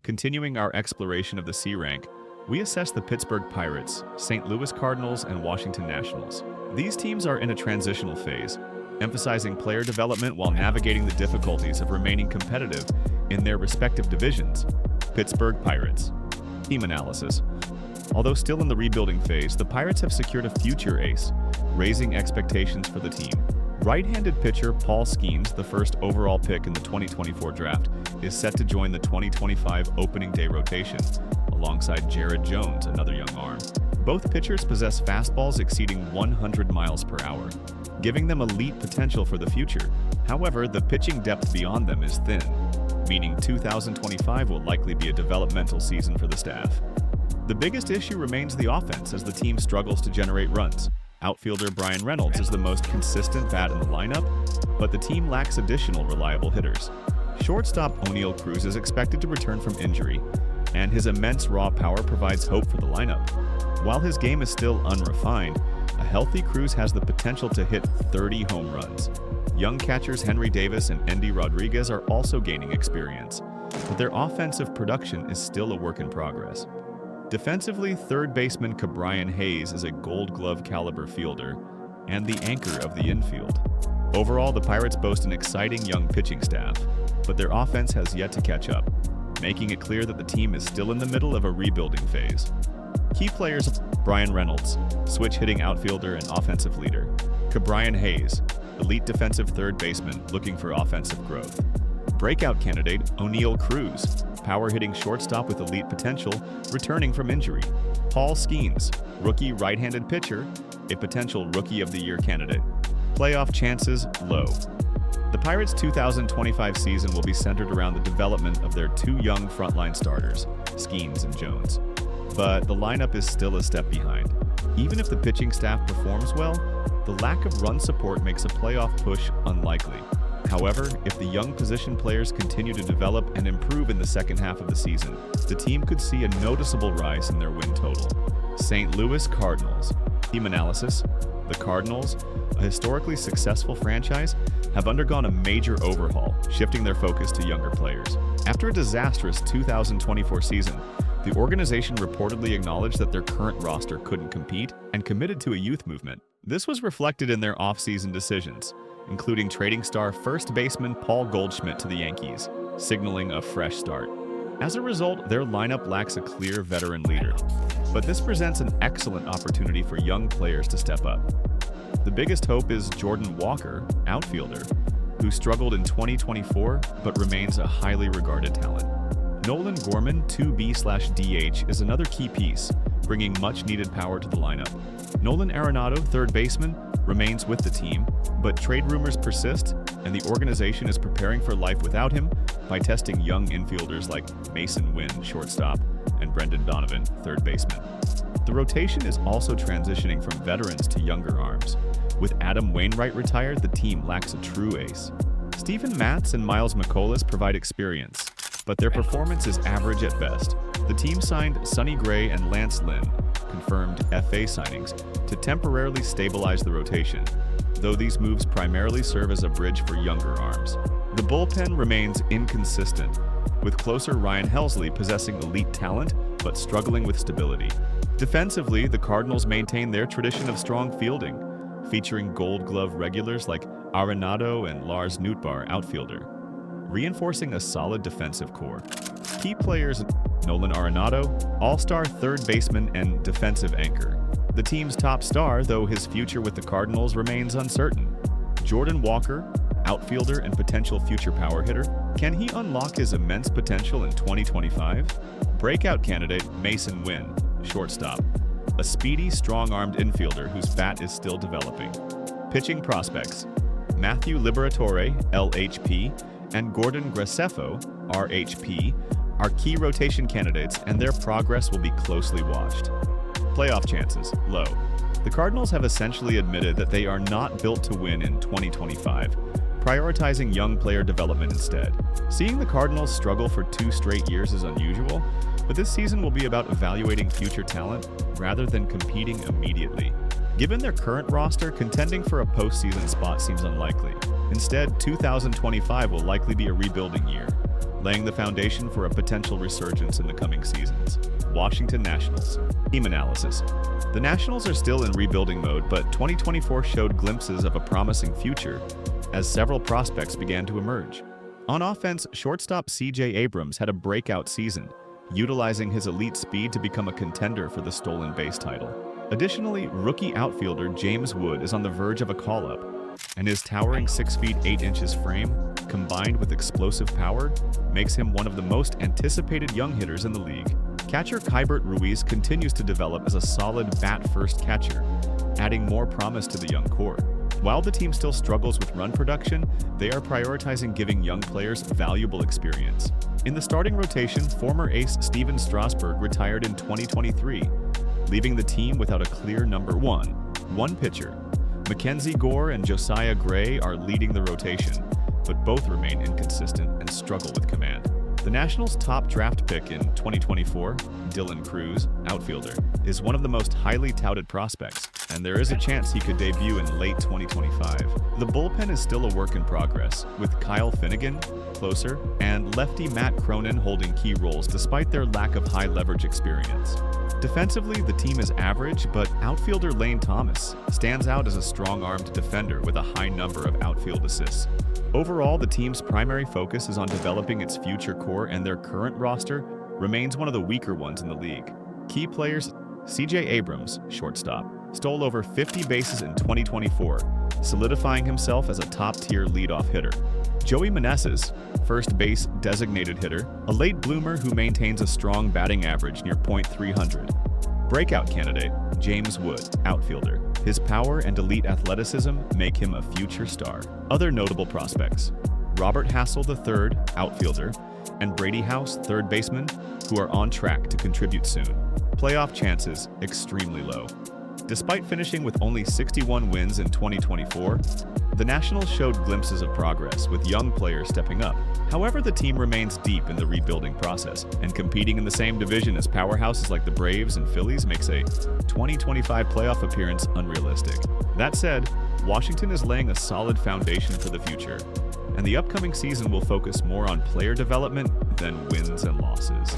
Continuing our exploration of the C rank, we assess the Pittsburgh Pirates, St. Louis Cardinals, and Washington Nationals. These teams are in a transitional phase, emphasizing player development while navigating the difficulties of remaining competitive in their respective divisions. Pittsburgh Pirates. Team analysis. Although still in the rebuilding phase, the Pirates have secured a future ace, raising expectations for the team. Right-handed pitcher Paul Skeens, the first overall pick in the 2024 draft, is set to join the 2025 opening day rotation, alongside Jared Jones, another young arm. Both pitchers possess fastballs exceeding 100 miles per hour, giving them elite potential for the future. However, the pitching depth beyond them is thin, meaning 2025 will likely be a developmental season for the staff. The biggest issue remains the offense as the team struggles to generate runs. Outfielder Bryan Reynolds is the most consistent bat in the lineup, but the team lacks additional reliable hitters. Shortstop Oneil Cruz is expected to return from injury, and his immense raw power provides hope for the lineup. While his game is still unrefined, a healthy Cruz has the potential to hit 30 home runs. Young catchers Henry Davis and Endy Rodriguez are also gaining experience, but their offensive production is still a work in progress. Defensively, third baseman Ke'Bryan Hayes is a Gold Glove caliber fielder and the anchor of the infield. Overall, the Pirates boast an exciting young pitching staff, but their offense has yet to catch up, making it clear that the team is still in the middle of a rebuilding phase. Key players: Bryan Reynolds, switch-hitting outfielder and offensive leader; Ke'Bryan Hayes, elite defensive third baseman looking for offensive growth; breakout candidate Oneil Cruz, power-hitting shortstop with elite potential, returning from injury; Paul Skeens, rookie right-handed pitcher, a potential Rookie of the Year candidate. Playoff chances low. The Pirates' 2025 season will be centered around the development of their two young frontline starters, Skeens and Jones. But the lineup is still a step behind. Even if the pitching staff performs well, the lack of run support makes a playoff push unlikely. However, if the young position players continue to develop and improve in the second half of the season, the team could see a noticeable rise in their win total. St. Louis Cardinals. Team analysis. The Cardinals, a historically successful franchise, have undergone a major overhaul, shifting their focus to younger players. After a disastrous 2024 season, the organization reportedly acknowledged that their current roster couldn't compete and committed to a youth movement. This was reflected in their off-season decisions, including trading star first baseman Paul Goldschmidt to the Yankees, signaling a fresh start. As a result, their lineup lacks a clear veteran leader, but this presents an excellent opportunity for young players to step up. The biggest hope is Jordan Walker, outfielder, who struggled in 2024 but remains a highly regarded talent. Nolan Gorman, 2B/DH, is another key piece, bringing much-needed power to the lineup. Nolan Arenado, third baseman, remains with the team, but trade rumors persist, and the organization is preparing for life without him by testing young infielders like Mason Wynn, shortstop, and Brendan Donovan, third baseman. The rotation is also transitioning from veterans to younger arms. With Adam Wainwright retired, the team lacks a true ace. Stephen Matz and Miles McCollus provide experience, but their performance is average at best. The team signed Sonny Gray and Lance Lynn, confirmed FA signings, to temporarily stabilize the rotation, though these moves primarily serve as a bridge for younger arms. The bullpen remains inconsistent, with closer Ryan Helsley possessing elite talent but struggling with stability. Defensively, the Cardinals maintain their tradition of strong fielding, featuring Gold Glove regulars like Arenado and Lars Nootbaar, outfielder, reinforcing a solid defensive core. Key players: Nolan Arenado, all-star third baseman and defensive anchor. The team's top star, though his future with the Cardinals remains uncertain. Jordan Walker, outfielder and potential future power hitter. Can he unlock his immense potential in 2025? Breakout candidate Mason Wynn, shortstop, a speedy, strong-armed infielder whose bat is still developing. Pitching prospects: Matthew Liberatore, LHP, and Gordon Graceffo, RHP, are key rotation candidates, and their progress will be closely watched. Playoff chances low. The Cardinals have essentially admitted that they are not built to win in 2025, prioritizing young player development instead. Seeing the Cardinals struggle for 2 straight years is unusual, but this season will be about evaluating future talent rather than competing immediately. Given their current roster, contending for a postseason spot seems unlikely. Instead, 2025 will likely be a rebuilding year, laying the foundation for a potential resurgence in the coming seasons. Washington Nationals. Team analysis. The Nationals are still in rebuilding mode, but 2024 showed glimpses of a promising future as several prospects began to emerge. On offense, shortstop C.J. Abrams had a breakout season, utilizing his elite speed to become a contender for the stolen base title. Additionally, rookie outfielder James Wood is on the verge of a call-up, and his towering 6 feet 8 inches frame, combined with explosive power, makes him one of the most anticipated young hitters in the league. Catcher Keibert Ruiz continues to develop as a solid bat-first catcher, adding more promise to the young core. While the team still struggles with run production, they are prioritizing giving young players valuable experience. In the starting rotation, former ace Steven Strasburg retired in 2023, leaving the team without a clear number one pitcher. Mackenzie Gore and Josiah Gray are leading the rotation, but both remain inconsistent and struggle with command. The Nationals' top draft pick in 2024, Dylan Cruz, outfielder, is one of the most highly touted prospects, and there is a chance he could debut in late 2025. The bullpen is still a work in progress, with Kyle Finnegan, closer, and lefty Matt Cronin holding key roles despite their lack of high-leverage experience. Defensively, the team is average, but outfielder Lane Thomas stands out as a strong-armed defender with a high number of outfield assists. Overall, the team's primary focus is on developing its future core, and their current roster remains one of the weaker ones in the league. Key players: C.J. Abrams, shortstop, stole over 50 bases in 2024, solidifying himself as a top-tier leadoff hitter. Joey Meneses, first base designated hitter, a late bloomer who maintains a strong batting average near .300. Breakout candidate, James Wood, outfielder. His power and elite athleticism make him a future star. Other notable prospects: Robert Hassel III, outfielder, and Brady House, third baseman, who are on track to contribute soon. Playoff chances extremely low. Despite finishing with only 61 wins in 2024, the Nationals showed glimpses of progress, with young players stepping up. However, the team remains deep in the rebuilding process, and competing in the same division as powerhouses like the Braves and Phillies makes a 2025 playoff appearance unrealistic. That said, Washington is laying a solid foundation for the future, and the upcoming season will focus more on player development than wins and losses.